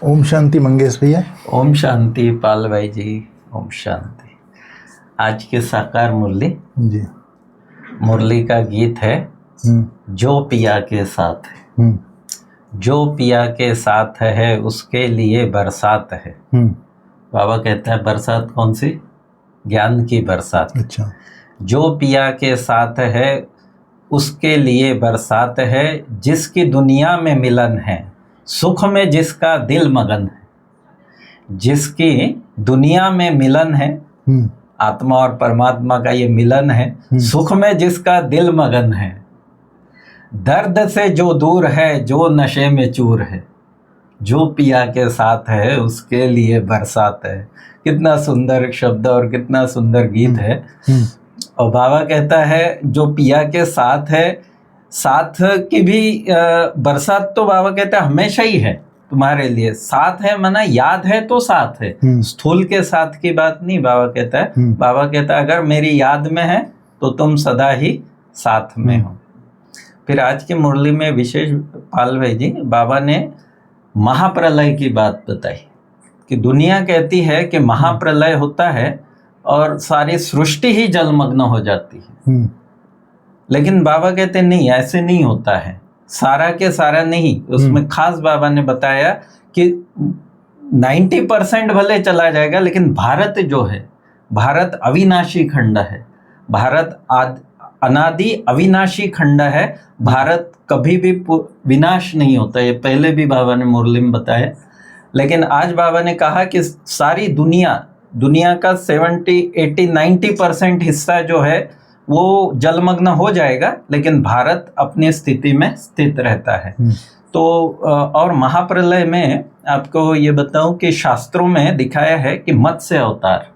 ओम शांति मंगेश भैया। ओम शांति पाल भाई जी, ओम शांति। आज के साकार मुरली जी। मुरली का गीत है जो पिया के साथ है। जो पिया के साथ है उसके लिए बरसात है। बाबा कहता है बरसात कौन सी? ज्ञान की बरसात। अच्छा। जो पिया के साथ है उसके लिए बरसात है, जिसकी दुनिया में मिलन है, सुख में जिसका दिल मगन है। जिसकी दुनिया में मिलन है, आत्मा और परमात्मा का ये मिलन है, सुख में जिसका दिल मगन है, दर्द से जो दूर है, जो नशे में चूर है, जो पिया के साथ है उसके लिए बरसात है। कितना सुंदर शब्द और कितना सुंदर गीत है। और बाबा कहता है जो पिया के साथ है, साथ की भी बरसात तो बाबा कहता है हमेशा ही है तुम्हारे लिए। साथ है माना याद है तो साथ है, स्थूल के साथ की बात नहीं। बाबा कहता है बाबा कहता है अगर मेरी याद में है तो तुम सदा ही साथ में हो। फिर आज की मुरली में विशेष पाल भाई जी बाबा ने महाप्रलय की बात बताई कि दुनिया कहती है कि महाप्रलय होता है और सारी सृष्टि ही जलमग्न हो जाती है, लेकिन बाबा कहते नहीं, ऐसे नहीं होता है। सारा के सारा नहीं, उसमें खास बाबा ने बताया कि 90% भले चला जाएगा, लेकिन भारत जो है, भारत अविनाशी खंड है। भारत अनादि अविनाशी खंड है। भारत कभी भी विनाश नहीं होता। ये पहले भी बाबा ने मुरली में बताया। लेकिन आज बाबा ने कहा कि सारी दुनिया का 70, 80, 90% हिस्सा जो है वो जलमग्न हो जाएगा, लेकिन भारत अपनी स्थिति में स्थित रहता है। तो और महाप्रलय में आपको ये बताऊं कि शास्त्रों में दिखाया है कि मत्स्य अवतार,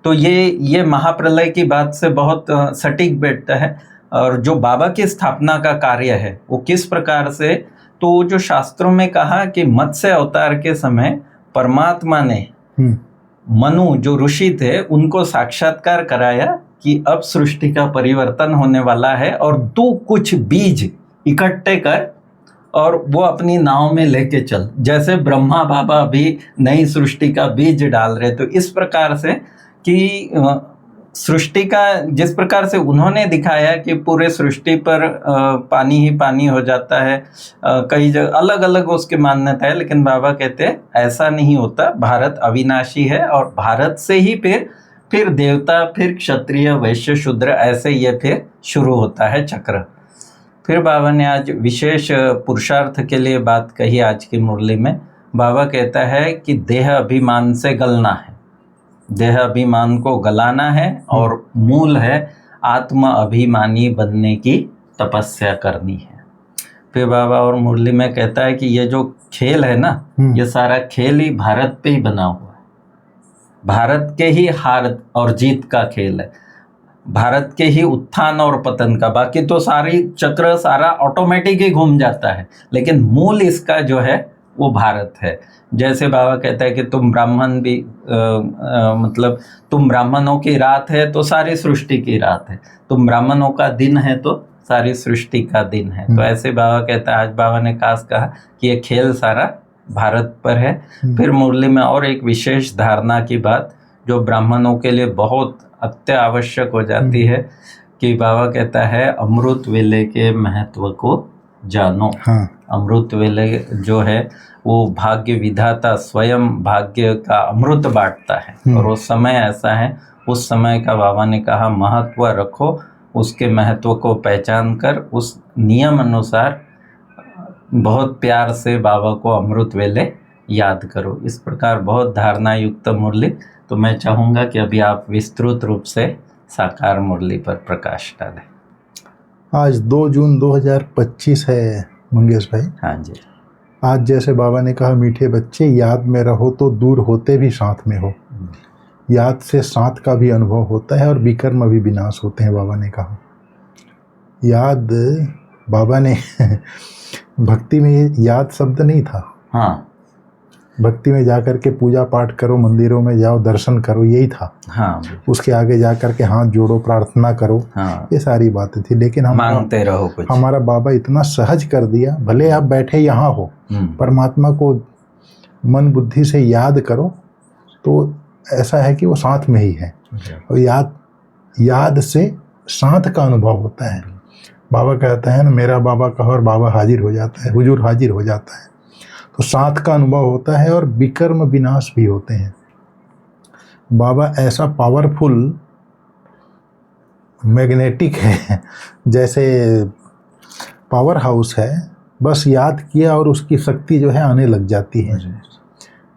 तो ये महाप्रलय की बात से बहुत सटीक बैठता है। और जो बाबा की स्थापना का कार्य है वो किस प्रकार से, तो जो शास्त्रों में कहा कि मत्स्य अवतार के समय परमात्मा ने मनु जो ऋषि थे उनको साक्षात्कार कराया कि अब सृष्टि का परिवर्तन होने वाला है और तू कुछ बीज इकट्ठे कर और वो अपनी नाव में लेके चल। जैसे ब्रह्मा बाबा भी नई सृष्टि का बीज डाल रहे, तो इस प्रकार से कि सृष्टि का जिस प्रकार से उन्होंने दिखाया कि पूरे सृष्टि पर पानी ही पानी हो जाता है, कई जगह अलग अलग उसकी मान्यता है, लेकिन बाबा कहते हैं ऐसा नहीं होता। भारत अविनाशी है और भारत से ही फिर देवता, फिर क्षत्रिय, वैश्य, शूद्र, ऐसे ये फिर शुरू होता है चक्र। फिर बाबा ने आज विशेष पुरुषार्थ के लिए बात कही आज की मुरली में। बाबा कहता है कि देह अभिमान से गलना है, देह अभिमान को गलाना है, और मूल है आत्म अभिमानी बनने की तपस्या करनी है। फिर बाबा और मुरली में कहता है कि ये जो खेल है ना, ये सारा खेल ही भारत पे ही बना हुआ है। भारत के ही हार और जीत का खेल है, भारत के ही उत्थान और पतन का। बाकी तो सारी चक्र सारा ऑटोमेटिक ही घूम जाता है, लेकिन मूल इसका जो है वो भारत है। जैसे बाबा कहता है कि तुम ब्राह्मण भी मतलब तुम ब्राह्मणों की रात है तो सारी सृष्टि की रात है, तुम ब्राह्मणों का दिन है तो सारी सृष्टि का दिन है। तो ऐसे बाबा कहता है, आज बाबा ने खास कहा कि ये खेल सारा भारत पर है। फिर मुरली में और एक विशेष धारणा की बात जो ब्राह्मणों के लिए बहुत अत्यावश्यक हो जाती है कि बाबा कहता है अमृत वेले के महत्व को जानो। अमृत वेले जो है वो भाग्य विधाता स्वयं भाग्य का अमृत बांटता है, और वो समय ऐसा है, उस समय का बाबा ने कहा महत्व रखो, उसके महत्व को पहचान कर उस नियम अनुसार बहुत प्यार से बाबा को अमृत वेले याद करो। इस प्रकार बहुत धारणा युक्त मुरली। तो मैं चाहूँगा कि अभी आप विस्तृत रूप से साकार मुरली पर प्रकाश डालें। आज 2 जून 2025 है मंगेश भाई। हाँ जी। आज जैसे बाबा ने कहा मीठे बच्चे याद में रहो तो दूर होते भी साथ में हो। याद से साथ का भी अनुभव होता है और विकर्म भी विनाश होते हैं, बाबा ने कहा। याद बाबा ने भक्ति में याद शब्द नहीं था। हाँ, भक्ति में जाकर के पूजा पाठ करो, मंदिरों में जाओ, दर्शन करो, यही था। हाँ, उसके आगे जाकर के हाथ जोड़ो, प्रार्थना करो। हाँ, ये सारी बातें थी। लेकिन हम मांगते रहो कुछ। हमारा बाबा इतना सहज कर दिया, भले आप बैठे यहाँ हो, परमात्मा को मन बुद्धि से याद करो तो ऐसा है कि वो साथ में ही है। और याद से साथ का अनुभव होता है। बाबा कहता है ना, मेरा बाबा कहो और बाबा हाजिर हो जाता है, हुजूर हाजिर हो जाता है। तो साथ का अनुभव होता है और विकर्म विनाश भी होते हैं। बाबा ऐसा पावरफुल मैग्नेटिक है, जैसे पावर हाउस है, बस याद किया और उसकी शक्ति जो है आने लग जाती है।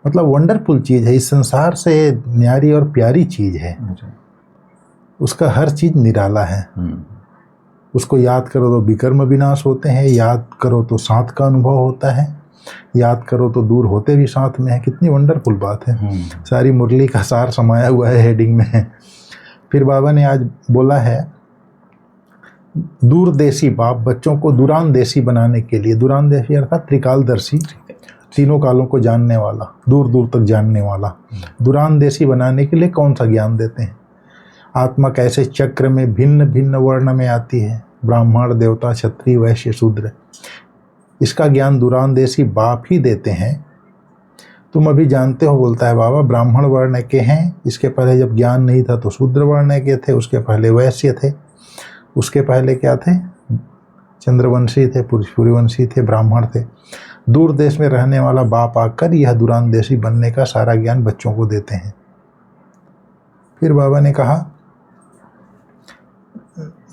मतलब वंडरफुल चीज़ है, इस संसार से न्यारी और प्यारी चीज़ है। उसका हर चीज़ निराला है। उसको याद करो तो विकर्म विनाश होते हैं, याद करो तो साथ का अनुभव होता है, याद करो तो दूर होते भी साथ में है। कितनी वंडरफुल बात है। सारी मुरली का सार समाया हुआ है हेडिंग में। फिर बाबा ने आज बोला है, दूरदेशी बाप बच्चों को दूरानदेशी बनाने के लिए, दूरानदेशी अर्थात त्रिकालदर्शी, तीनों कालों को जानने वाला, दूर दूर तक जानने वाला, दूरानदेशी बनाने के लिए कौन सा ज्ञान देते हैं? आत्मा कैसे चक्र में भिन्न भिन्न वर्ण में आती है, ब्राह्मण, देवता, क्षत्रिय, वैश्य, शूद्र, इसका ज्ञान दूरानदेशी बाप ही देते हैं। तुम अभी जानते हो, बोलता है बाबा, ब्राह्मण वर्ण के हैं, इसके पहले जब ज्ञान नहीं था तो शूद्र वर्ण के थे, उसके पहले वैश्य थे, उसके पहले क्या थे? चंद्रवंशी थे, सूर्यवंशी थे, ब्राह्मण थे। दूर देश में रहने वाला बाप आकर यह दूरानदेशी बनने का सारा ज्ञान बच्चों को देते हैं। फिर बाबा ने कहा,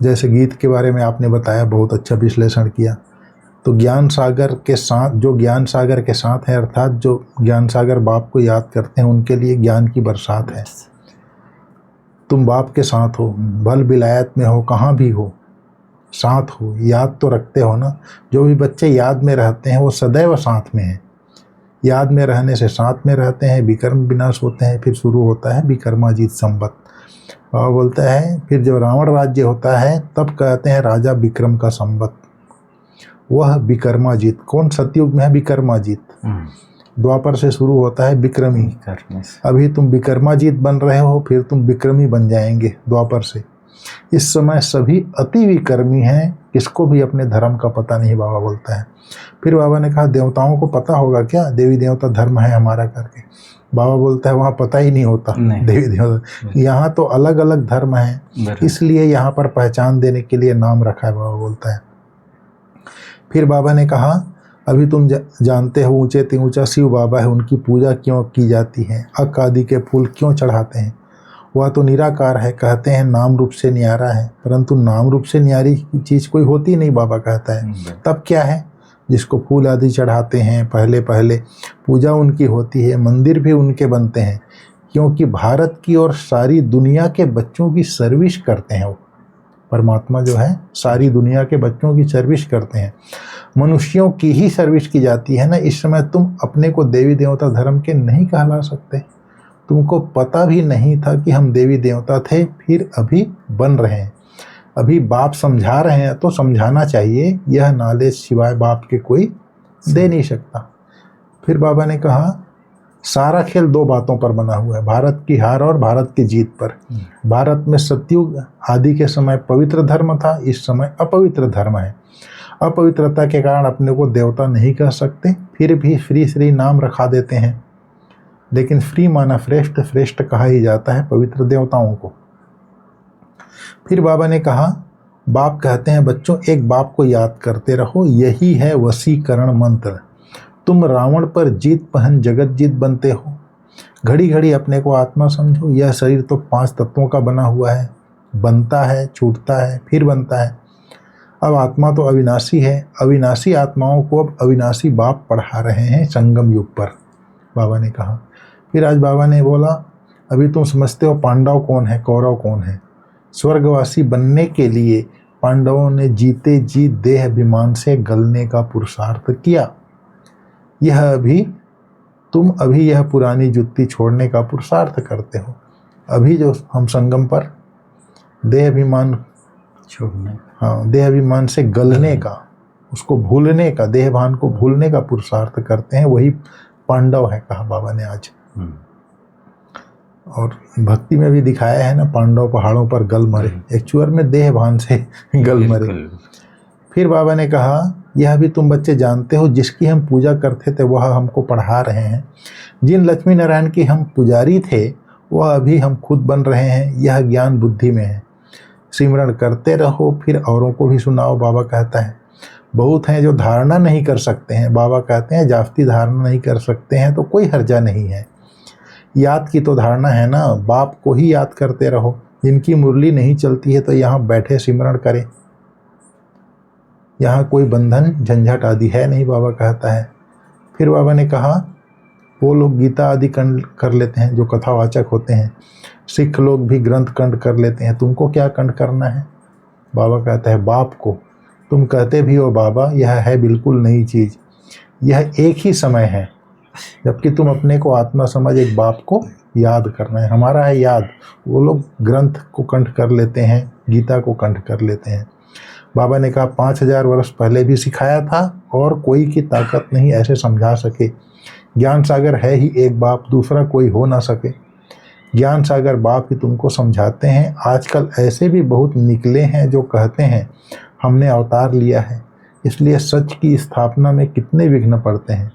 जैसे गीत के बारे में आपने बताया, बहुत अच्छा विश्लेषण किया, तो ज्ञान सागर के साथ, जो ज्ञान सागर के साथ है, अर्थात जो ज्ञान सागर बाप को याद करते हैं, उनके लिए ज्ञान की बरसात है। तुम बाप के साथ हो, भल विलायत में हो, कहाँ भी हो, साथ हो, याद तो रखते हो ना। जो भी बच्चे याद में रहते हैं वो सदैव साथ में हैं। याद में रहने से साथ में रहते हैं, विकर्म विनाश होते हैं। फिर शुरू होता है विकर्माजीत संवत। बाबा बोलता है, फिर जब रावण राज्य होता है तब कहते हैं राजा विक्रम का संवत। वह विकर्माजीत, कौन सतयुग में है? विकर्माजीत। द्वापर से शुरू होता है विक्रमी। अभी तुम विकर्माजीत बन रहे हो, फिर तुम विक्रमी बन जाएंगे द्वापर से। इस समय सभी अति विकर्मी हैं, किसको भी अपने धर्म का पता नहीं, बाबा बोलता है। फिर बाबा ने कहा, देवताओं को पता होगा क्या देवी देवता धर्म है हमारा करके? बाबा बोलता है, वहाँ पता ही नहीं होता देवी देवता। यहाँ तो अलग अलग धर्म है, इसलिए यहाँ पर पहचान देने के लिए नाम रखा है, बाबा बोलता है। फिर बाबा ने कहा, अभी तुम जानते हो ऊंचे ते ऊंचा शिव बाबा है, उनकी पूजा क्यों की जाती है, अक आदि के फूल क्यों चढ़ाते हैं? वह तो निराकार है, कहते हैं नाम रूप से न्यारा है, परंतु नाम रूप से न्यारी चीज़ कोई होती नहीं, बाबा कहता है। तब क्या है? जिसको फूल आदि चढ़ाते हैं, पहले पहले पूजा उनकी होती है, मंदिर भी उनके बनते हैं, क्योंकि भारत की और सारी दुनिया के बच्चों की सर्विस करते हैं। वो परमात्मा जो है सारी दुनिया के बच्चों की सर्विस करते हैं, मनुष्यों की ही सर्विस की जाती है ना। इस समय तुम अपने को देवी देवता धर्म के नहीं कहला सकते। तुमको पता भी नहीं था कि हम देवी देवता थे, फिर अभी बन रहे हैं। अभी बाप समझा रहे हैं तो समझाना चाहिए, यह नॉलेज सिवाय बाप के कोई दे नहीं सकता। फिर बाबा ने कहा, सारा खेल दो बातों पर बना हुआ है, भारत की हार और भारत की जीत पर। भारत में सतयुग आदि के समय पवित्र धर्म था, इस समय अपवित्र धर्म है। अपवित्रता के कारण अपने को देवता नहीं कह सकते, फिर भी श्री श्री नाम रखा देते हैं। लेकिन श्री माना श्रेष्ठ, श्रेष्ठ कहा ही जाता है पवित्र देवताओं को। फिर बाबा ने कहा, बाप कहते हैं बच्चों, एक बाप को याद करते रहो, यही है वशीकरण मंत्र। तुम रावण पर जीत पहन जगत जीत बनते हो। घड़ी घड़ी अपने को आत्मा समझो। यह शरीर तो 5 तत्वों का बना हुआ है, बनता है, छूटता है, फिर बनता है। अब आत्मा तो अविनाशी है। अविनाशी आत्माओं को अब अविनाशी बाप पढ़ा रहे हैं संगम युग पर, बाबा ने कहा। फिर आज बाबा ने बोला, अभी तुम समझते हो पांडव कौन है, कौरव कौन है। स्वर्गवासी बनने के लिए पांडवों ने जीते जी देह अभिमान से गलने का पुरुषार्थ किया। तुम अभी यह पुरानी जुत्ती छोड़ने का पुरुषार्थ करते हो। अभी जो हम संगम पर देह अभिमान छोड़ने, देह अभिमान से गलने का, उसको भूलने का, देहभान को भूलने का पुरुषार्थ करते हैं, वही पांडव है, कहा बाबा ने आज। और भक्ति में भी दिखाया है ना, पांडव पहाड़ों पर गल मरे, एक्चुअल में देहभान से गल मरे। फिर बाबा ने कहा, यह भी तुम बच्चे जानते हो, जिसकी हम पूजा करते थे वह हमको पढ़ा रहे हैं। जिन लक्ष्मी नारायण की हम पुजारी थे वह अभी हम खुद बन रहे हैं। यह ज्ञान बुद्धि में है। सिमरण करते रहो, फिर औरों को भी सुनाओ। बाबा कहता है बहुत हैं जो धारणा नहीं कर सकते हैं। बाबा कहते हैं जास्ती धारणा नहीं कर सकते हैं तो कोई हर्जा नहीं है। याद की तो धारणा है ना, बाप को ही याद करते रहो। जिनकी मुरली नहीं चलती है तो यहाँ बैठे सिमरण करें। यहाँ कोई बंधन झंझट आदि है नहीं, बाबा कहता है। फिर बाबा ने कहा वो लोग गीता आदि कंठ कर लेते हैं जो कथावाचक होते हैं। सिख लोग भी ग्रंथ कंठ कर लेते हैं। तुमको क्या कंठ करना है? बाबा कहता है बाप को। तुम कहते भी हो बाबा यह है बिल्कुल नई चीज़, यह एक ही समय है जबकि तुम अपने को आत्मा समझ एक बाप को याद करना है। हमारा है याद। वो लोग ग्रंथ को कंठ कर लेते हैं, गीता को कंठ कर लेते हैं। बाबा ने कहा 5000 वर्ष पहले भी सिखाया था और कोई की ताकत नहीं ऐसे समझा सके। ज्ञान सागर है ही एक बाप, दूसरा कोई हो ना सके। ज्ञान सागर बाप ही तुमको समझाते हैं। आजकल ऐसे भी बहुत निकले हैं जो कहते हैं हमने अवतार लिया है, इसलिए सच की स्थापना में कितने विघ्न पड़ते हैं।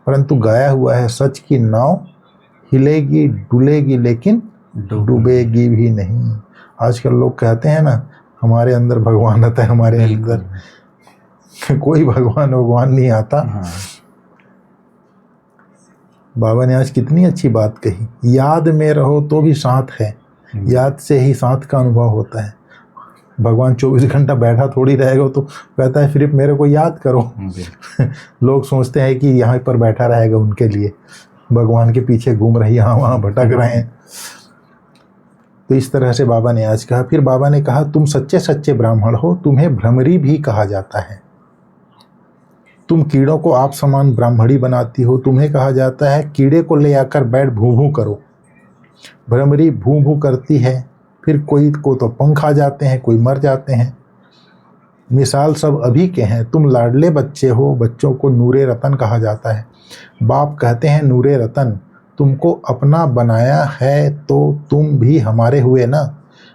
परंतु गाया हुआ है सच की नाव हिलेगी डुलेगी लेकिन डूबेगी भी नहीं। आजकल लोग कहते हैं ना हमारे अंदर भगवान आता है, हमारे अंदर कोई भगवान नहीं आता। बाबा ने आज कितनी अच्छी बात कही, याद में रहो तो भी साथ है। याद से ही साथ का अनुभव होता है। भगवान 24 घंटा बैठा थोड़ी रहेगा, तो कहता है सिर्फ मेरे को याद करो। लोग सोचते हैं कि यहाँ पर बैठा रहेगा उनके लिए, भगवान के पीछे घूम रहे यहाँ वहाँ भटक रहे हैं। तो इस तरह से बाबा ने आज कहा। फिर बाबा ने कहा तुम सच्चे सच्चे ब्राह्मण हो, तुम्हें भ्रमरी भी कहा जाता है। तुम कीड़ों को आप समान ब्राह्मणी बनाती हो। तुम्हें कहा जाता है कीड़े को ले आकर बैठ भू भू करो। भ्रमरी भू भू करती है, फिर कोई को तो पंख आ जाते हैं, कोई मर जाते हैं। मिसाल सब अभी के हैं। तुम लाडले बच्चे हो, बच्चों को नूरे रतन कहा जाता है। बाप कहते हैं नूरे रतन, तुमको अपना बनाया है तो तुम भी हमारे हुए ना।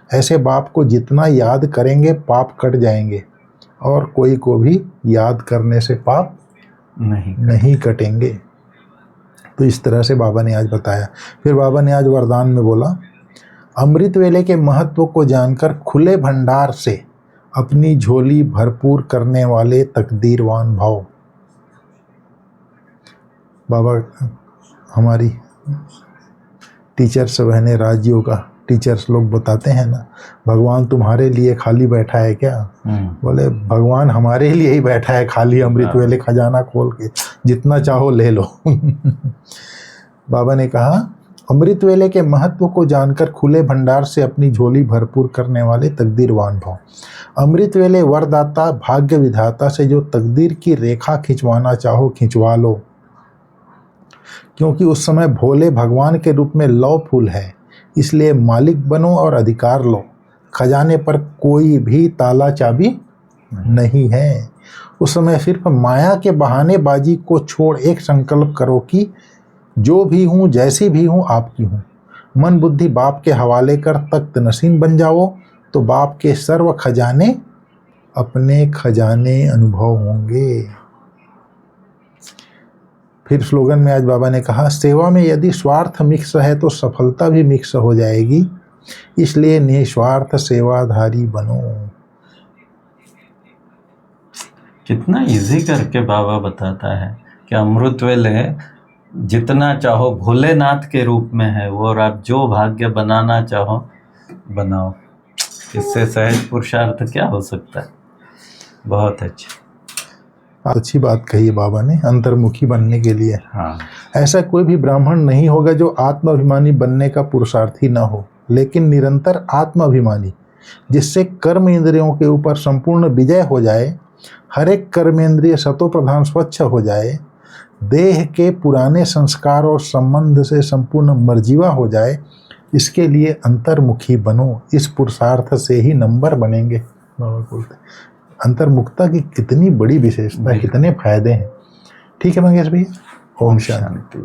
ऐसे बाप को जितना याद करेंगे पाप कट जाएंगे, और कोई को भी याद करने से पाप नहीं कटेंगे। तो इस तरह से बाबा ने आज बताया। फिर बाबा ने आज वरदान में बोला अमृत वेले के महत्व को जानकर खुले भंडार से अपनी झोली भरपूर करने वाले तकदीरवान भाव। बाबा हमारी टीचर्स बहने राजयोगा टीचर्स लोग बताते हैं ना, भगवान तुम्हारे लिए खाली बैठा है क्या? बोले भगवान हमारे लिए ही बैठा है खाली, अमृत वेले खजाना खोल के जितना चाहो ले लो। बाबा ने कहा अमृत वेले के महत्व को जानकर खुले भंडार से अपनी झोली भरपूर करने वाले तकदीरवान भाव। अमृत वेले वरदाता भाग्य विधाता से जो तकदीर की रेखा खिंचवाना चाहो खिंचवा लो, क्योंकि उस समय भोले भगवान के रूप में लौ फूल है। इसलिए मालिक बनो और अधिकार लो। खजाने पर कोई भी ताला चाबी नहीं है। उस समय सिर्फ माया के बहानेबाजी को छोड़ एक संकल्प करो कि जो भी हूँ जैसी भी हूँ आपकी हूँ। मन बुद्धि बाप के हवाले कर तख्त नसीन बन जाओ तो बाप के सर्व खजाने अपने खजाने अनुभव होंगे। फिर स्लोगन में आज बाबा ने कहा सेवा में यदि स्वार्थ मिक्स है तो सफलता भी मिक्स हो जाएगी, इसलिए निस्वार्थ सेवाधारी बनो। कितना इजी करके बाबा बताता है कि अमृत वेले जितना चाहो भोलेनाथ के रूप में है वो, और आप जो भाग्य बनाना चाहो बनाओ। इससे सहज पुरुषार्थ क्या हो सकता है। बहुत अच्छा, अच्छी बात कही है बाबा ने अंतर्मुखी बनने के लिए। हाँ, ऐसा कोई भी ब्राह्मण नहीं होगा जो आत्माभिमानी बनने का पुरुषार्थी ना हो, लेकिन निरंतर आत्माभिमानी, जिससे कर्म इंद्रियों के ऊपर संपूर्ण विजय हो जाए, हर एक कर्मेंद्रिय सतोप्रधान स्वच्छ हो जाए, देह के पुराने संस्कार और संबंध से संपूर्ण मर्जीवा हो जाए। इसके लिए अंतर्मुखी बनो। इस पुरुषार्थ से ही नंबर बनेंगे। बाबा बोलते अंतर्मुखता की कितनी बड़ी विशेषता है, कितने फायदे हैं। ठीक है मंगेश भैया, ओम शांति।